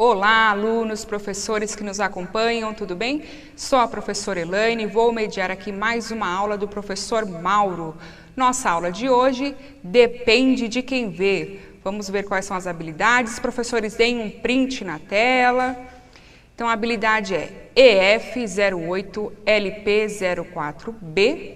Olá, alunos, professores que nos acompanham, tudo bem? Sou a professora Elaine e vou mediar aqui mais uma aula do professor Mauro. Nossa aula de hoje depende de quem vê. Vamos ver quais são as habilidades. Os professores deem um print na tela. Então, a habilidade é EF08LP04B,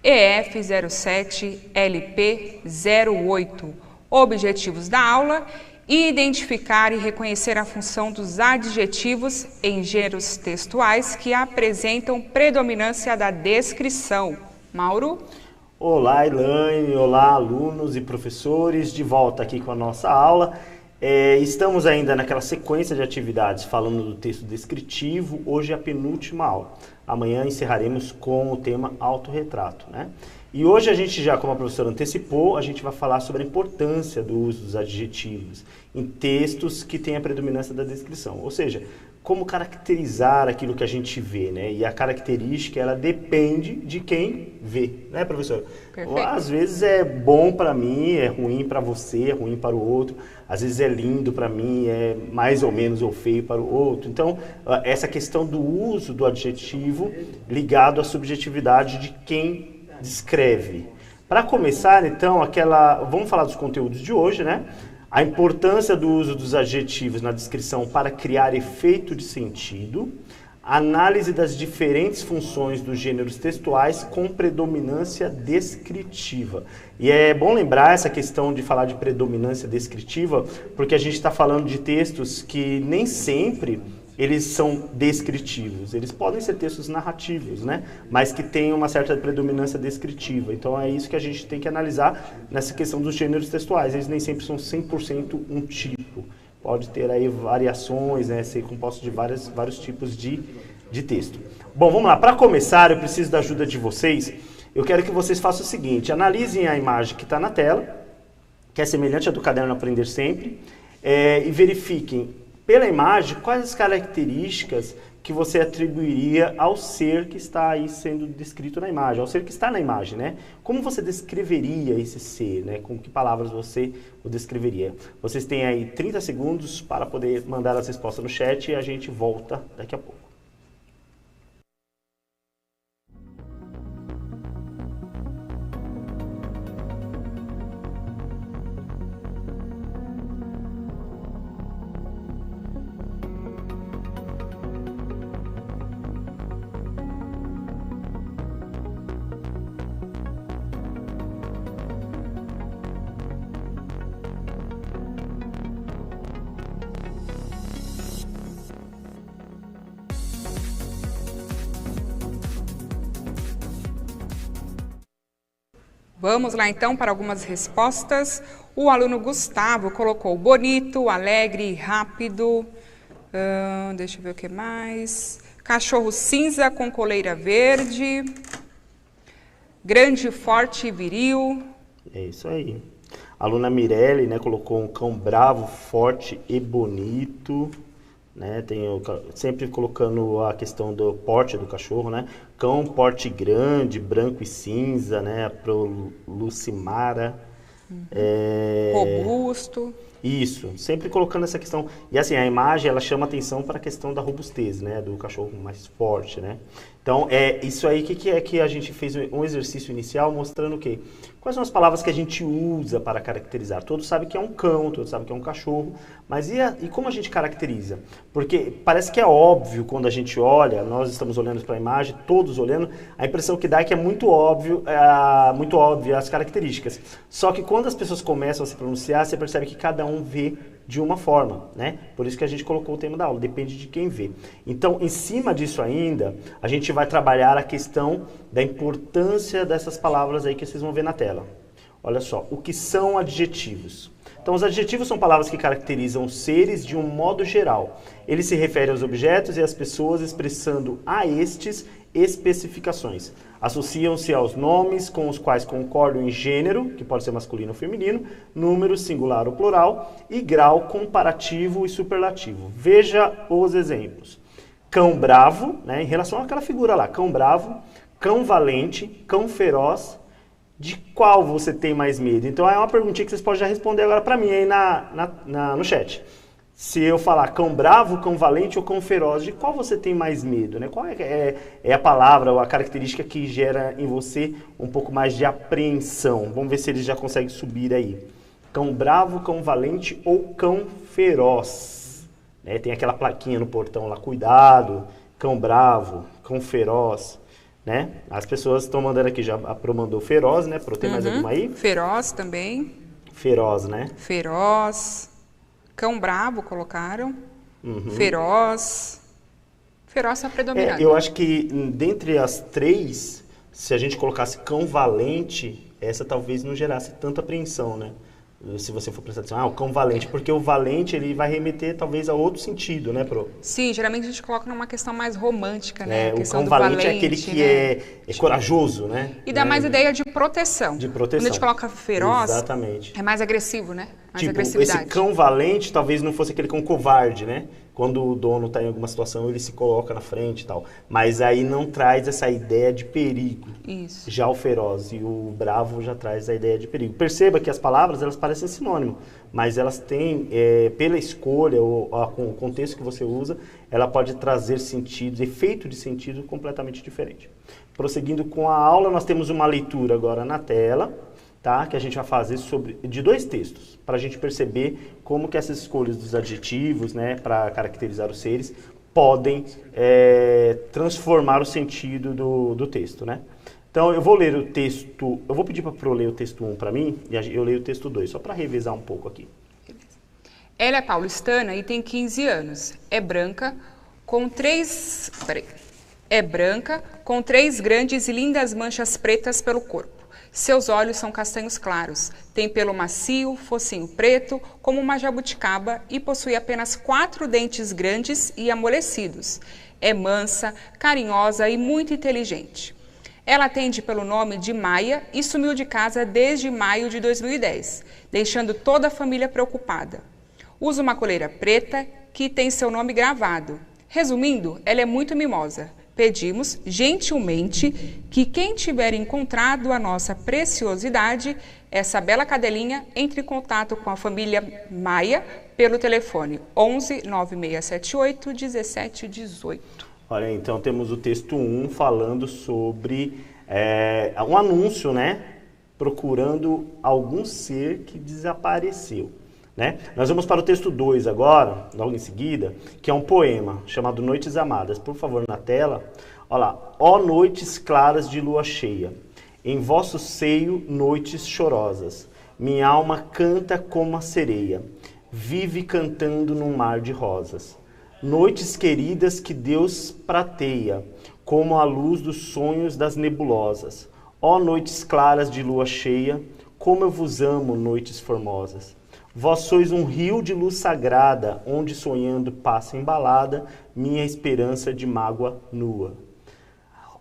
EF07LP08. Objetivos da aula: identificar e reconhecer a função dos adjetivos em gêneros textuais que apresentam predominância da descrição. Mauro? Olá, Elaine, olá, alunos e professores, de volta aqui com a nossa aula. Estamos ainda naquela sequência de atividades falando do texto descritivo. Hoje é a penúltima aula. Amanhã encerraremos com o tema autorretrato, né? E hoje a gente já, como a professora antecipou, a gente vai falar sobre a importância do uso dos adjetivos em textos que têm a predominância da descrição. Ou seja, como caracterizar aquilo que a gente vê, né? E a característica, ela depende de quem vê, né, professor? Perfeito. Às vezes é bom para mim, é ruim para você, é ruim para o outro. Às vezes é lindo para mim, é mais ou menos ou feio para o outro. Então, essa questão do uso do adjetivo ligado à subjetividade de quem descreve. Para começar, então, vamos falar dos conteúdos de hoje, né? A importância do uso dos adjetivos na descrição para criar efeito de sentido, análise das diferentes funções dos gêneros textuais com predominância descritiva. E é bom lembrar essa questão de falar de predominância descritiva, porque a gente está falando de textos que nem sempre eles são descritivos. Eles podem ser textos narrativos, né? Mas que têm uma certa predominância descritiva. Então é isso que a gente tem que analisar nessa questão dos gêneros textuais. Eles nem sempre são 100% um tipo. Pode ter aí variações, né? Ser composto de vários tipos de texto. Bom, vamos lá. Para começar, eu preciso da ajuda de vocês. Eu quero que vocês façam o seguinte: analisem a imagem que está na tela, que é semelhante à do caderno Aprender Sempre, e verifiquem pela imagem quais as características que você atribuiria ao ser que está aí sendo descrito na imagem, ao ser que está na imagem, né? Como você descreveria esse ser, né? Com que palavras você o descreveria? Vocês têm aí 30 segundos para poder mandar as respostas no chat e a gente volta daqui a pouco. Vamos lá então para algumas respostas. O aluno Gustavo colocou bonito, alegre, rápido. Deixa eu ver o que mais. Cachorro cinza com coleira verde. Grande, forte e viril. É isso aí. A aluna Mirelle, né, colocou um cão bravo, forte e bonito. Né, sempre colocando a questão do porte do cachorro, né? Cão, porte grande, branco e cinza, né? Pro Lucimara. Robusto. Isso, sempre colocando essa questão. E assim, a imagem, ela chama atenção para a questão da robustez, né? Do cachorro mais forte, né? Então, isso aí, o que é que a gente fez um exercício inicial mostrando o quê? Quais são as palavras que a gente usa para caracterizar? Todos sabem que é um cão, todos sabem que é um cachorro, mas e como a gente caracteriza? Porque parece que é óbvio quando a gente olha, nós estamos olhando para a imagem, todos olhando, a impressão que dá é que é muito óbvio as características. Só que quando as pessoas começam a se pronunciar, você percebe que cada um vê de uma forma, né? Por isso que a gente colocou o tema da aula, depende de quem vê. Então, em cima disso ainda, a gente vai trabalhar a questão da importância dessas palavras aí que vocês vão ver na tela. Olha só, o que são adjetivos? Então, os adjetivos são palavras que caracterizam os seres de um modo geral. Eles se referem aos objetos e às pessoas, expressando a estes especificações. Associam-se aos nomes com os quais concordam em gênero, que pode ser masculino ou feminino, número singular ou plural, e grau comparativo e superlativo. Veja os exemplos. Cão bravo, né, em relação àquela figura lá, cão bravo, cão valente, cão feroz. De qual você tem mais medo? Então é uma perguntinha que vocês podem já responder agora para mim aí no chat. Se eu falar cão bravo, cão valente ou cão feroz, de qual você tem mais medo, né? Qual é a palavra ou a característica que gera em você um pouco mais de apreensão? Vamos ver se eles já conseguem subir aí. Cão bravo, cão valente ou cão feroz? Né? Tem aquela plaquinha no portão lá, cuidado, cão bravo, cão feroz, né? As pessoas estão mandando aqui, já a Pro mandou feroz, né? Pro, tem mais alguma aí? Feroz também. Feroz, né? Feroz. Cão bravo colocaram. Feroz. Feroz está predominando. Eu acho que dentre as três, se a gente colocasse cão valente, essa talvez não gerasse tanta apreensão, né? Se você for prestar atenção, o cão valente, porque o valente ele vai remeter talvez a outro sentido, né, Pro? Sim, geralmente a gente coloca numa questão mais romântica, né? A O questão cão do valente é aquele que é corajoso, né? E dá mais ideia de proteção. De proteção. Quando a gente coloca feroz, exatamente. é mais agressivo, né? Mais Tipo, agressividade. esse cão valente talvez não fosse aquele cão covarde, né? Quando o dono está em alguma situação, ele se coloca na frente e tal. Mas aí não traz essa ideia de perigo. Isso. Já o feroz e o bravo já traz a ideia de perigo. Perceba que as palavras, elas parecem sinônimo, mas elas têm, pela escolha ou com o contexto que você usa, ela pode trazer sentidos, efeito de sentido completamente diferente. Prosseguindo com a aula, nós temos uma leitura agora na tela, tá? Que a gente vai fazer de 2 textos, para a gente perceber como que essas escolhas dos adjetivos, né, para caracterizar os seres, podem transformar o sentido do texto, né? Então, eu vou ler o texto, eu vou pedir para Pro ler o texto 1 para mim, e eu leio o texto 2, só para revisar um pouco aqui. Ela é paulistana e tem 15 anos. É branca, com 3 grandes e lindas manchas pretas pelo corpo. Seus olhos são castanhos claros, tem pelo macio, focinho preto, como uma jabuticaba e possui apenas 4 dentes grandes e amolecidos. É mansa, carinhosa e muito inteligente. Ela atende pelo nome de Maia e sumiu de casa desde maio de 2010, deixando toda a família preocupada. Usa uma coleira preta que tem seu nome gravado. Resumindo, ela é muito mimosa. Pedimos, gentilmente, que quem tiver encontrado a nossa preciosidade, essa bela cadelinha, entre em contato com a família Maia pelo telefone 11 9678 1718. Olha, então temos o texto 1 falando sobre um anúncio, né? Procurando algum ser que desapareceu. Né? Nós vamos para o texto 2 agora, logo em seguida, que é um poema chamado Noites Amadas. Por favor, na tela. Olha lá. Ó noites claras de lua cheia, em vosso seio noites chorosas, minha alma canta como a sereia, vive cantando num mar de rosas. Noites queridas que Deus prateia, como a luz dos sonhos das nebulosas. Ó noites claras de lua cheia, como eu vos amo, noites formosas. Vós sois um rio de luz sagrada, onde sonhando passa embalada minha esperança de mágoa nua.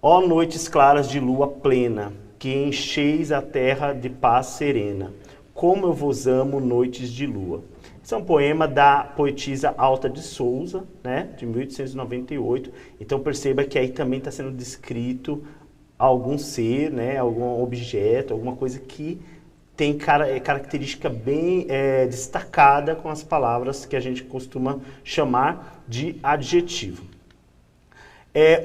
Ó noites claras de lua plena, que encheis a terra de paz serena, como eu vos amo, noites de lua. Esse é um poema da poetisa Alta de Souza, né, de 1898. Então perceba que aí também está sendo descrito algum ser, né, algum objeto, alguma coisa que tem característica bem destacada com as palavras que a gente costuma chamar de adjetivo.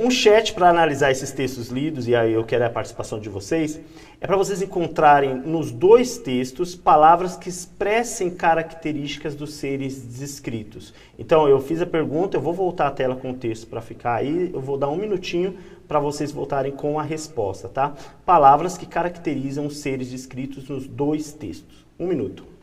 Um chat para analisar esses textos lidos, e aí eu quero a participação de vocês, é para vocês encontrarem nos 2 textos palavras que expressem características dos seres descritos. Então eu fiz a pergunta, eu vou voltar a tela com o texto para ficar aí, eu vou dar um minutinho para vocês voltarem com a resposta, tá? Palavras que caracterizam os seres descritos nos 2 textos. 1 minuto.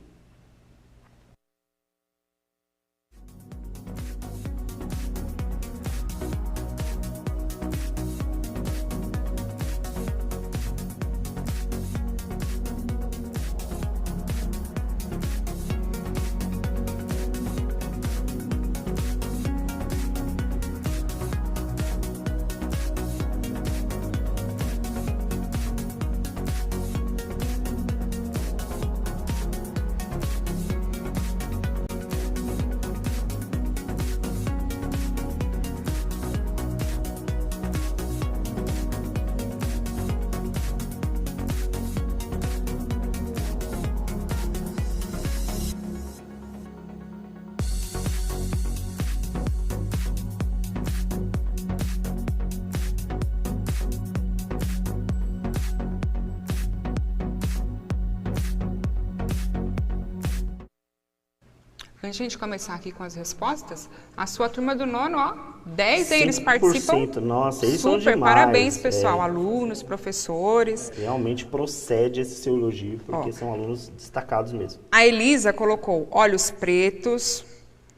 Antes de a gente começar aqui com as respostas, a sua turma do nono, ó, 10 aí eles participam. Nossa, eles super, são demais. Parabéns, pessoal, alunos, professores. Realmente procede esse seu elogio, porque são alunos destacados mesmo. A Elisa colocou olhos pretos,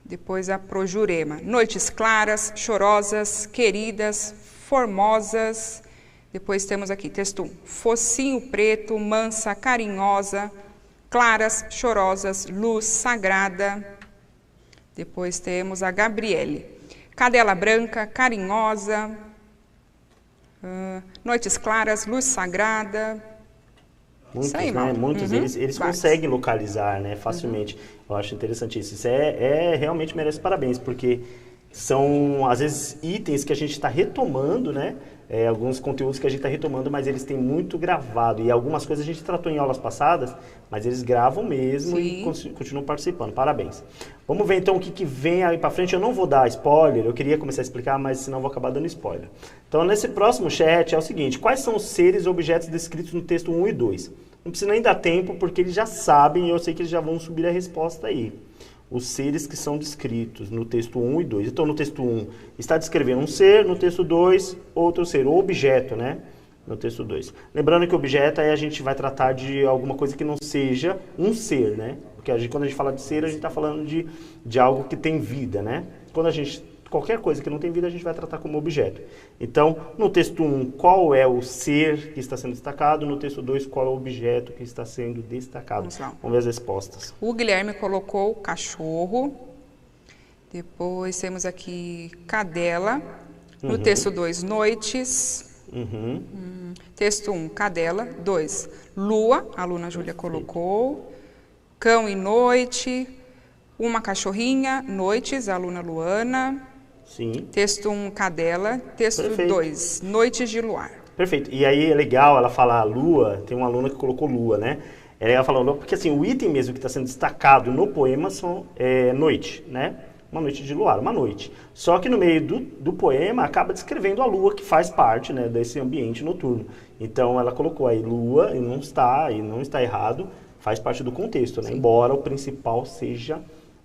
depois a Projurema. Noites claras, chorosas, queridas, formosas. Depois temos aqui, texto 1. Focinho preto, mansa, carinhosa, claras, chorosas, luz sagrada. Depois temos a Gabriele. Cadela branca, carinhosa, noites claras, luz sagrada. Muitos, aí, né? Muitos eles conseguem localizar, né, facilmente. Eu acho interessante isso. Isso realmente merece parabéns, porque são, às vezes, itens que a gente está retomando, né? Alguns conteúdos que a gente está retomando, mas eles têm muito gravado. E algumas coisas a gente tratou em aulas passadas, mas eles gravam mesmo. Sim. E continuam participando. Parabéns. Vamos ver então o que vem aí para frente. Eu não vou dar spoiler, eu queria começar a explicar, mas senão eu vou acabar dando spoiler. Então, nesse próximo chat é o seguinte: quais são os seres e objetos descritos no texto 1 e 2? Não precisa nem dar tempo, porque eles já sabem e eu sei que eles já vão subir a resposta aí. Os seres que são descritos no texto 1 e 2. Então, no texto 1 está descrevendo um ser, no texto 2, outro ser, ou objeto, né? No texto 2. Lembrando que objeto aí a gente vai tratar de alguma coisa que não seja um ser, né? Porque quando a gente fala de ser, a gente está falando de algo que tem vida, né? Qualquer coisa que não tem vida, a gente vai tratar como objeto. Então, no texto 1, qual é o ser que está sendo destacado? No texto 2, qual é o objeto que está sendo destacado? Vamos ver as respostas. O Guilherme colocou cachorro. Depois temos aqui cadela. No texto 2, noites. Texto 1, cadela. 2, lua. A aluna Júlia colocou. Cão e noite. Uma cachorrinha, noites. A aluna Luana. Sim. Texto 1, cadela. Texto 2, noites de luar. Perfeito. E aí é legal ela falar lua, tem uma aluna que colocou lua, né? É legal falar lua, porque assim, o item mesmo que está sendo destacado no poema é noite, né? Uma noite de luar, uma noite. Só que no meio do poema acaba descrevendo a lua, que faz parte, né, desse ambiente noturno. Então ela colocou aí lua, e não está errado, faz parte do contexto, né? Embora o principal seja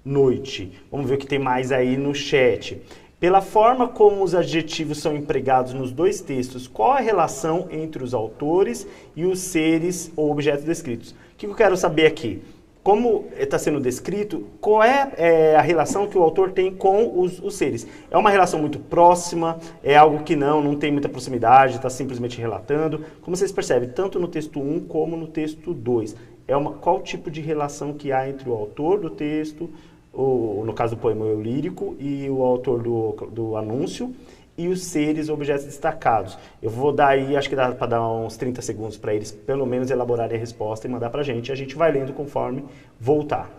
noite. Vamos ver o que tem mais aí no chat. Pela forma como os adjetivos são empregados nos dois textos, qual a relação entre os autores e os seres ou objetos descritos? O que eu quero saber aqui? Como está sendo descrito, qual é a relação que o autor tem com os seres? É uma relação muito próxima? É algo que não tem muita proximidade, está simplesmente relatando? Como vocês percebem, tanto no texto 1 como no texto 2, qual tipo de relação que há entre o autor do texto, no caso do poema eu lírico, e o autor do anúncio, e os seres, objetos destacados. Eu vou dar aí, acho que dá para dar uns 30 segundos para eles, pelo menos, elaborarem a resposta e mandar para a gente vai lendo conforme voltar.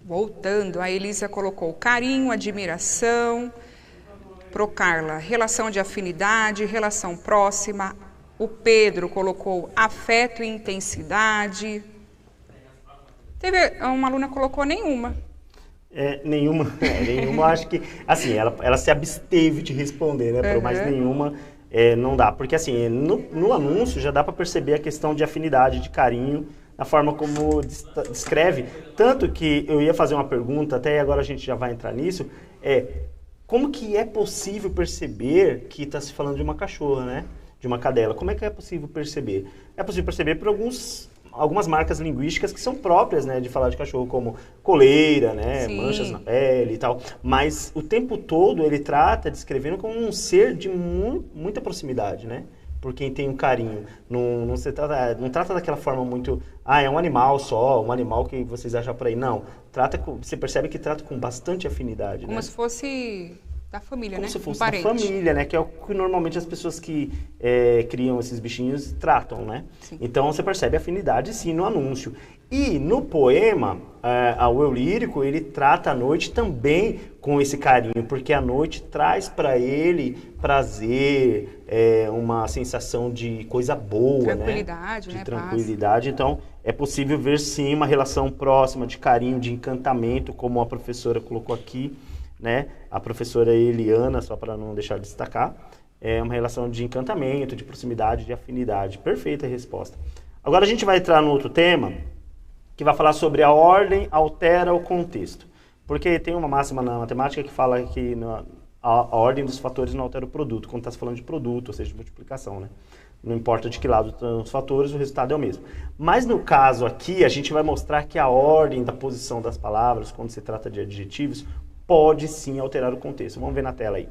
Voltando, a Elisa colocou carinho, admiração. Pro Carla, relação de afinidade, relação próxima. O Pedro colocou afeto e intensidade. Teve uma aluna que colocou nenhuma. Nenhuma, acho que, assim, ela se absteve de responder, né, mas nenhuma não dá, porque assim, no anúncio já dá para perceber a questão de afinidade, de carinho, a forma como descreve, tanto que eu ia fazer uma pergunta, até agora a gente já vai entrar nisso, como que é possível perceber que está se falando de uma cachorra, né? De uma cadela? Como é que é possível perceber? É possível perceber por algumas marcas linguísticas que são próprias, né, de falar de cachorro, como coleira, né, manchas na pele e tal, mas o tempo todo ele trata descrevendo como um ser de muita proximidade, né? por quem tem um carinho. Não trata daquela forma muito, é um animal só, um animal que vocês acham por aí. Não, você percebe que trata com bastante afinidade. Como se fosse da família, Como né? se fosse um da família, né? Que é o que normalmente as pessoas que criam esses bichinhos tratam, né? Sim. Então você percebe a afinidade sim no anúncio. E no poema, o eu lírico, ele trata a noite também com esse carinho, porque a noite traz para ele prazer, uma sensação de coisa boa, tranquilidade, né? De né? tranquilidade. Então é possível ver sim uma relação próxima de carinho, de encantamento, como a professora colocou aqui, né? A professora Eliana, só para não deixar de destacar, é uma relação de encantamento, de proximidade, de afinidade. Perfeita a resposta. Agora a gente vai entrar no outro tema, que vai falar sobre a ordem altera o contexto. Porque tem uma máxima na matemática que fala que a ordem dos fatores não altera o produto, quando está se falando de produto, ou seja, de multiplicação, né? Não importa de que lado estão os fatores, o resultado é o mesmo. Mas no caso aqui, a gente vai mostrar que a ordem da posição das palavras, quando se trata de adjetivos, pode sim alterar o contexto. Vamos ver na tela aí.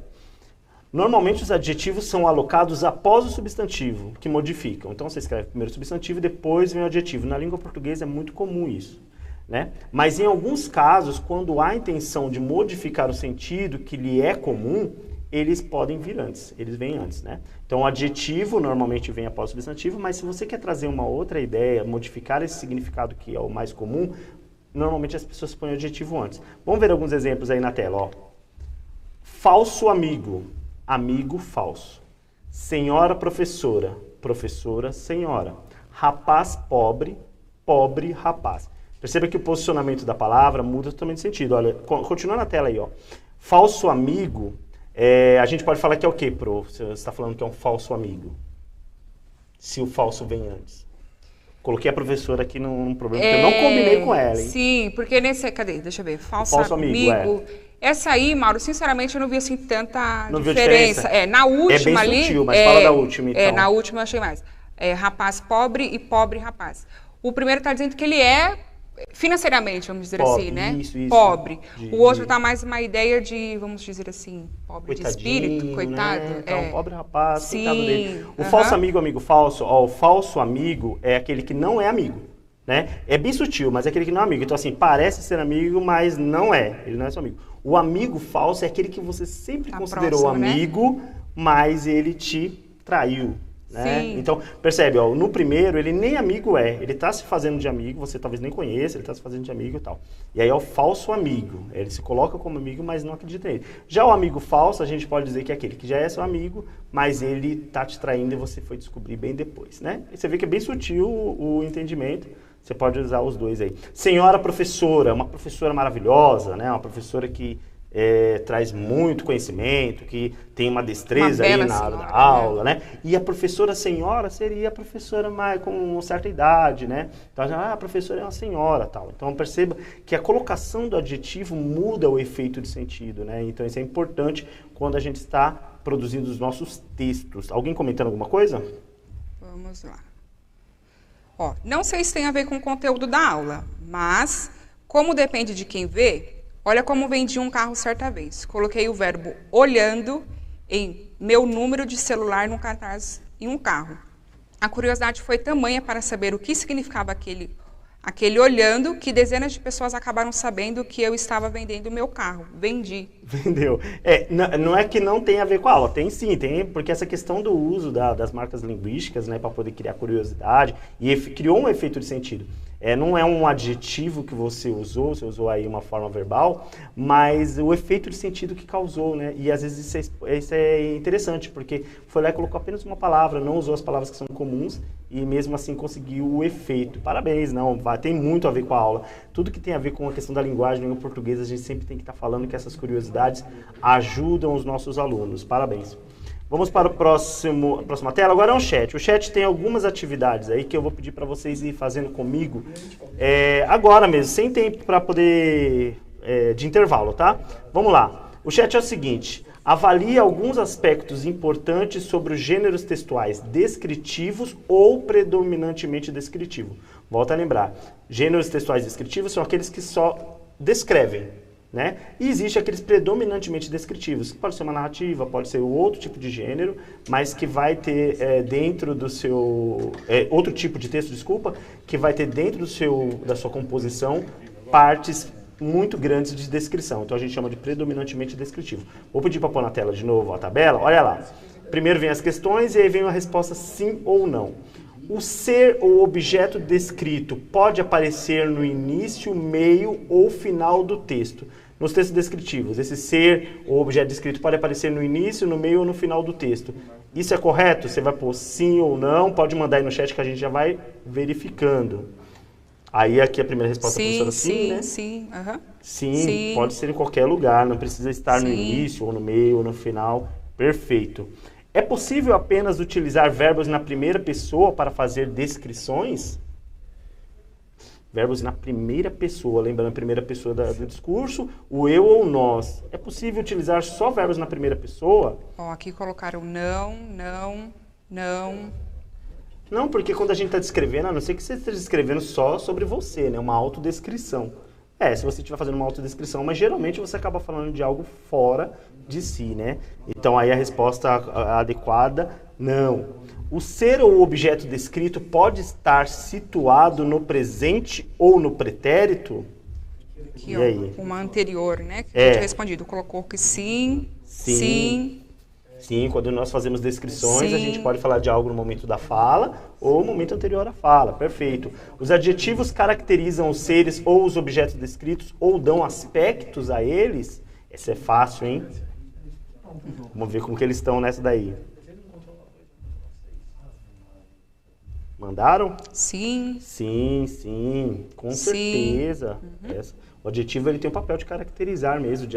Normalmente os adjetivos são alocados após o substantivo, que modificam. Então você escreve primeiro o substantivo e depois vem o adjetivo. Na língua portuguesa é muito comum isso, né? Mas em alguns casos, quando há a intenção de modificar o sentido que lhe é comum, eles podem vir antes, eles vêm antes, né? Então o adjetivo normalmente vem após o substantivo, mas se você quer trazer uma outra ideia, modificar esse significado que é o mais comum, normalmente as pessoas põem o adjetivo antes. Vamos ver alguns exemplos aí na tela, ó. Falso amigo, amigo falso. Senhora professora, professora senhora. Rapaz pobre, pobre rapaz. Perceba que o posicionamento da palavra muda totalmente de sentido. Olha, continua na tela aí, ó. Falso amigo, a gente pode falar que é o quê, prof? Você está falando que é um falso amigo. Se o falso vem antes. Coloquei a professora aqui num problema que eu não combinei com ela, hein? Sim, porque nesse... Cadê? Deixa eu ver. Falso amigo. Essa aí, Mauro, sinceramente, eu não vi assim tanta não diferença. Na última ali... É bem sutil, mas fala da última, então. Na última eu achei mais. Rapaz pobre e pobre rapaz. O primeiro está dizendo que ele é financeiramente, vamos dizer pobre, assim, né? Isso. Pobre. O outro está mais uma ideia de, vamos dizer assim, pobre de espírito, coitado. Né? Então, pobre rapaz, sim, coitado dele. O falso amigo, amigo falso, ó, o falso amigo é aquele que não é amigo, né? É bem sutil, mas é aquele que não é amigo. Então, assim, parece ser amigo, mas não é. Ele não é seu amigo. O amigo falso é aquele que você sempre considerou próximo, amigo, né? Mas ele te traiu. Né? Então, percebe, ó, no primeiro ele nem amigo ele está se fazendo de amigo, você talvez nem conheça, ele está se fazendo de amigo e tal. E aí é o falso amigo, ele se coloca como amigo, mas não acredita nele. Já o amigo falso, a gente pode dizer que é aquele que já é seu amigo, mas ele está te traindo e você foi descobrir bem depois, né? E você vê que é bem sutil o entendimento, você pode usar os dois aí. Senhora professora, uma professora maravilhosa, né? Uma professora que traz muito conhecimento, que tem uma destreza aí na hora da aula, né? E a professora senhora seria a professora mais com uma certa idade, né? Então, a professora é uma senhora, tal. Então, perceba que a colocação do adjetivo muda o efeito de sentido, né? Então, isso é importante quando a gente está produzindo os nossos textos. Alguém comentando alguma coisa? Vamos lá. Ó, não sei se tem a ver com o conteúdo da aula, mas como depende de quem vê, olha como vendi um carro certa vez. Coloquei o verbo olhando em meu número de celular num cartaz em um carro. A curiosidade foi tamanha para saber o que significava aquele olhando, que dezenas de pessoas acabaram sabendo que eu estava vendendo o meu carro. Vendi. Vendeu. Não é que não tem a ver com a aula, tem sim, tem, porque essa questão do uso das marcas linguísticas, né, para poder criar curiosidade, e criou um efeito de sentido. Não é um adjetivo que você usou aí uma forma verbal, mas o efeito de sentido que causou, né? E às vezes isso é interessante, porque foi lá e colocou apenas uma palavra, não usou as palavras que são comuns e mesmo assim conseguiu o efeito. Parabéns, tem muito a ver com a aula. Tudo que tem a ver com a questão da linguagem, língua portuguesa, a gente sempre tem que estar falando que essas curiosidades ajudam os nossos alunos. Parabéns. Vamos para a próxima tela. Agora é um chat. O chat tem algumas atividades aí que eu vou pedir para vocês ir fazendo comigo agora mesmo, sem tempo para poder de intervalo, tá? Vamos lá. O chat é o seguinte: avalie alguns aspectos importantes sobre os gêneros textuais descritivos ou predominantemente descritivo. Volta a lembrar. Gêneros textuais descritivos são aqueles que só descrevem. né? E existe aqueles predominantemente descritivos, que pode ser uma narrativa, pode ser outro tipo de gênero, mas que vai ter dentro do seu... outro tipo de texto, desculpa, que vai ter dentro da sua composição partes muito grandes de descrição. Então a gente chama de predominantemente descritivo. Vou pedir para pôr na tela de novo a tabela. Olha lá. Primeiro vem as questões e aí vem a resposta sim ou não. O ser ou objeto descrito pode aparecer no início, meio ou final do texto. Nos textos descritivos, esse ser ou objeto descrito pode aparecer no início, no meio ou no final do texto. Isso é correto? Você vai pôr sim ou não, pode mandar aí no chat que a gente já vai verificando. Aí aqui a primeira resposta funciona sim, né? Sim, uhum. Sim, pode ser em qualquer lugar, não precisa estar no início, ou no meio, ou no final. Perfeito. É possível apenas utilizar verbos na primeira pessoa para fazer descrições? Verbos na primeira pessoa, lembrando a primeira pessoa do discurso, o eu ou nós. É possível utilizar só verbos na primeira pessoa? Ó, aqui colocaram não. Não, porque quando a gente está descrevendo, a não ser que você esteja descrevendo só sobre você, né? Uma autodescrição. Se você estiver fazendo uma autodescrição, mas geralmente você acaba falando de algo fora de si, né? Então aí a resposta adequada, não. O ser ou objeto descrito pode estar situado no presente ou no pretérito? Aqui, e ó, aí? uma anterior, né? Que a gente respondido. Colocou que sim. Sim, quando nós fazemos descrições, a gente pode falar de algo no momento da fala ou no momento anterior à fala. Perfeito. Os adjetivos caracterizam os seres ou os objetos descritos ou dão aspectos a eles? Essa é fácil, hein? Vamos ver como que eles estão nessa daí. Mandaram? Sim. Sim, com certeza. O adjetivo ele tem o papel de caracterizar mesmo, de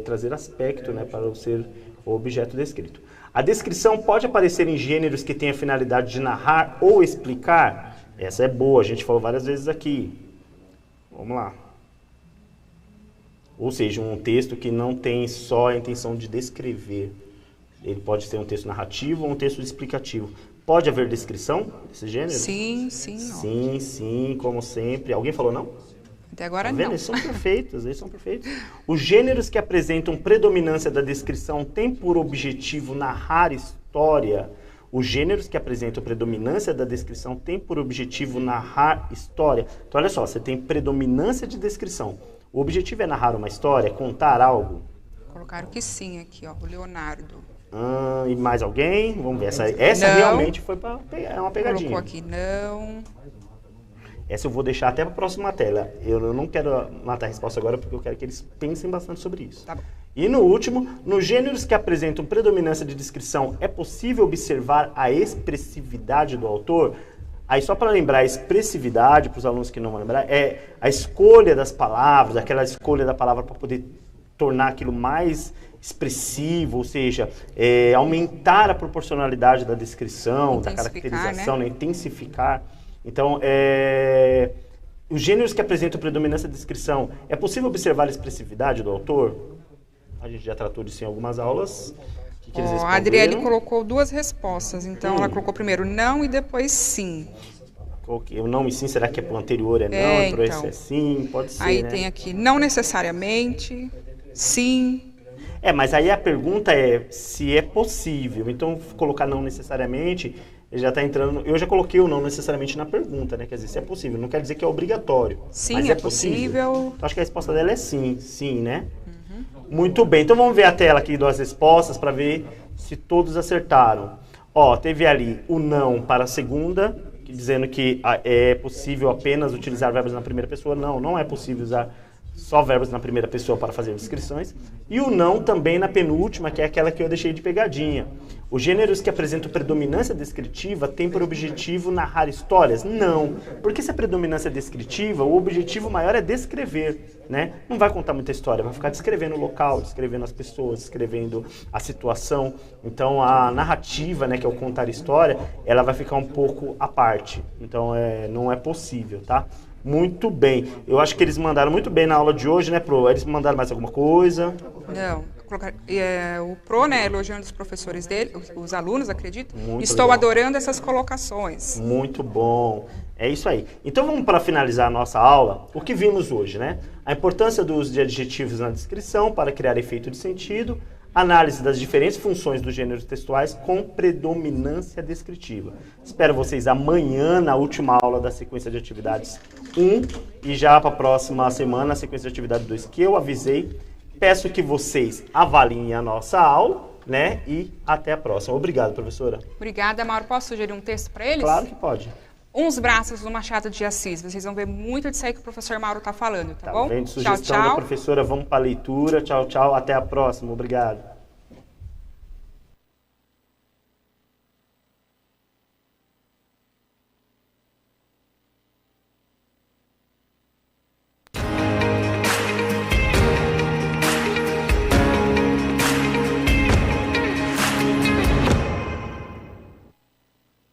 trazer aspecto, né, para o ser ou objeto descrito. A descrição pode aparecer em gêneros que têm a finalidade de narrar ou explicar? Essa é boa, a gente falou várias vezes aqui. Vamos lá. Ou seja, um texto que não tem só a intenção de descrever. Ele pode ser um texto narrativo ou um texto explicativo. Pode haver descrição desse gênero? Sim. Sim, como sempre. Alguém falou não? Até agora não. Eles são perfeitos. Os gêneros que apresentam predominância da descrição têm por objetivo narrar história? Os gêneros que apresentam predominância da descrição têm por objetivo narrar história? Então, olha só, você tem predominância de descrição. O objetivo é narrar uma história, contar algo? Colocaram que sim aqui, ó, o Leonardo. E mais alguém? Vamos ver. Essa realmente foi uma pegadinha. Colocou aqui não. Essa eu vou deixar até para a próxima tela. Eu não quero matar a resposta agora, porque eu quero que eles pensem bastante sobre isso. Tá bom. E no último, nos gêneros que apresentam predominância de descrição, é possível observar a expressividade do autor? Aí só para lembrar, a expressividade, para os alunos que não vão lembrar, é a escolha das palavras, aquela escolha da palavra para poder tornar aquilo mais expressivo, ou seja, aumentar a proporcionalidade da descrição, da caracterização, né? Intensificar. Então, os gêneros que apresentam predominância de descrição, é possível observar a expressividade do autor? A gente já tratou disso em algumas aulas. O que eles responderam? A Adriele colocou duas respostas, então ela colocou primeiro não e depois sim. O não e sim, será que é pro anterior não, pro esse é sim? Pode ser, aí né? tem aqui não necessariamente, sim. Mas aí a pergunta é se é possível. Então, colocar não necessariamente, ele já está entrando... Eu já coloquei o não necessariamente na pergunta, né? Quer dizer, se é possível. Não quer dizer que é obrigatório. Sim, mas é possível. Então, acho que a resposta dela é sim, né? Muito bem. Então, vamos ver a tela aqui das respostas para ver se todos acertaram. Ó, teve ali o não para a segunda, dizendo que é possível apenas utilizar verbos na primeira pessoa. Não é possível usar só verbos na primeira pessoa para fazer descrições. E o não também na penúltima, que é aquela que eu deixei de pegadinha. Os gêneros que apresentam predominância descritiva têm por objetivo narrar histórias? Não, porque se a predominância é descritiva, o objetivo maior é descrever, né? Não vai contar muita história, vai ficar descrevendo o local, descrevendo as pessoas, descrevendo a situação. Então a narrativa, né, que é o contar história, ela vai ficar um pouco à parte. Então não é possível, tá? Muito bem. Eu acho que eles mandaram muito bem na aula de hoje, né, Pro? Eles mandaram mais alguma coisa? Não. O Pro, né, elogiando os professores dele, os alunos, acredito. Muito Estou legal. adorando essas colocações. Muito bom. É isso aí. Então vamos para finalizar a nossa aula, o que vimos hoje, né? A importância do uso de adjetivos na descrição para criar efeito de sentido, análise das diferentes funções dos gêneros textuais com predominância descritiva. Espero vocês amanhã na última aula da sequência de atividades 1 e já para a próxima semana a sequência de atividade 2 que eu avisei. Peço que vocês avaliem a nossa aula, né? E até a próxima. Obrigado, professora. Obrigada, Mauro. Posso sugerir um texto para eles? Claro que pode. Uns braços do Machado de Assis. Vocês vão ver muito disso aí que o professor Mauro está falando, tá bom? Vendo sugestão tchau, tchau. da professora, vamos para a leitura. Tchau, tchau. Até a próxima. Obrigado.